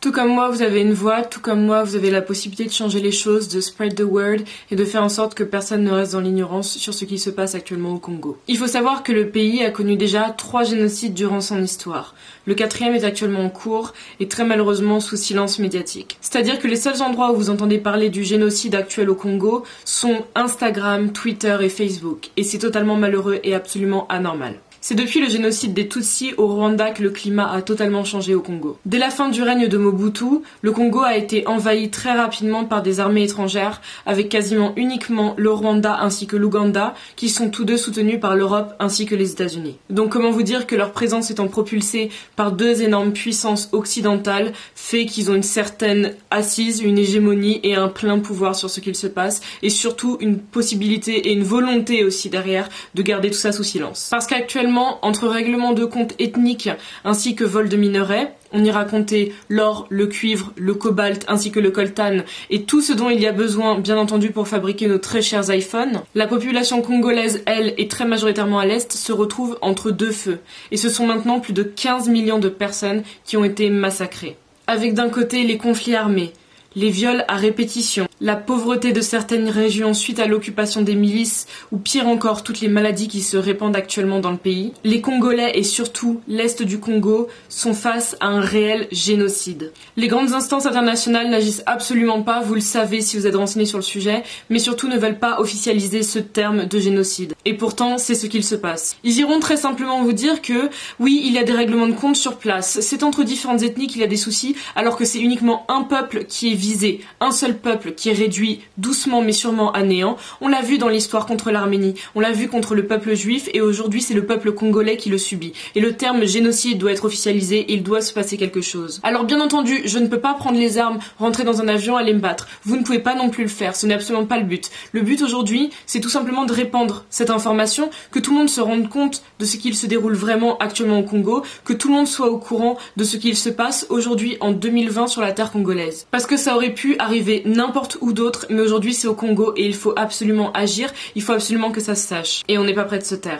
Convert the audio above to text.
Tout comme moi, vous avez une voix, tout comme moi, vous avez la possibilité de changer les choses, de spread the word et de faire en sorte que personne ne reste dans l'ignorance sur ce qui se passe actuellement au Congo. Il faut savoir que le pays a connu déjà 3 génocides durant son histoire. Le 4e est actuellement en cours et très malheureusement sous silence médiatique. C'est-à-dire que les seuls endroits où vous entendez parler du génocide actuel au Congo sont Instagram, Twitter et Facebook. Et c'est totalement malheureux et absolument anormal. C'est depuis le génocide des Tutsis au Rwanda que le climat a totalement changé au Congo. Dès la fin du règne de Mobutu, le Congo a été envahi très rapidement par des armées étrangères, avec quasiment uniquement le Rwanda ainsi que l'Ouganda, qui sont tous deux soutenus par l'Europe ainsi que les États-Unis. Donc comment vous dire que leur présence étant propulsée par 2 énormes puissances occidentales fait qu'ils ont une certaine assise, une hégémonie et un plein pouvoir sur ce qu'il se passe, et surtout une possibilité et une volonté aussi derrière de garder tout ça sous silence. Parce qu'actuellement, entre règlement de comptes ethniques ainsi que vol de minerais, on y racontait l'or, le cuivre, le cobalt ainsi que le coltan et tout ce dont il y a besoin bien entendu pour fabriquer nos très chers iPhones. La population congolaise, elle, et très majoritairement à l'est, se retrouve entre 2 feux. Et ce sont maintenant plus de 15 millions de personnes qui ont été massacrées. Avec d'un côté les conflits armés, les viols à répétition, la pauvreté de certaines régions suite à l'occupation des milices, ou pire encore toutes les maladies qui se répandent actuellement dans le pays, les Congolais et surtout l'Est du Congo sont face à un réel génocide. Les grandes instances internationales n'agissent absolument pas, vous le savez si vous êtes renseigné sur le sujet, mais surtout ne veulent pas officialiser ce terme de génocide. Et pourtant, c'est ce qu'il se passe. Ils iront très simplement vous dire que, oui, il y a des règlements de compte sur place, c'est entre différentes ethnies qu'il y a des soucis, alors que c'est uniquement un peuple qui est visé, un seul peuple qui est réduit doucement mais sûrement à néant. On l'a vu dans l'histoire contre l'Arménie, on l'a vu contre le peuple juif et aujourd'hui c'est le peuple congolais qui le subit. Et le terme génocide doit être officialisé et il doit se passer quelque chose. Alors bien entendu, je ne peux pas prendre les armes, rentrer dans un avion, aller me battre. Vous ne pouvez pas non plus le faire, ce n'est absolument pas le but. Le but aujourd'hui, c'est tout simplement de répandre cette information, que tout le monde se rende compte de ce qu'il se déroule vraiment actuellement au Congo, que tout le monde soit au courant de ce qu'il se passe aujourd'hui en 2020 sur la terre congolaise. Parce que ça aurait pu arriver n'importe où d'autre, mais aujourd'hui c'est au Congo et il faut absolument agir, il faut absolument que ça se sache. Et on n'est pas prêt de se taire.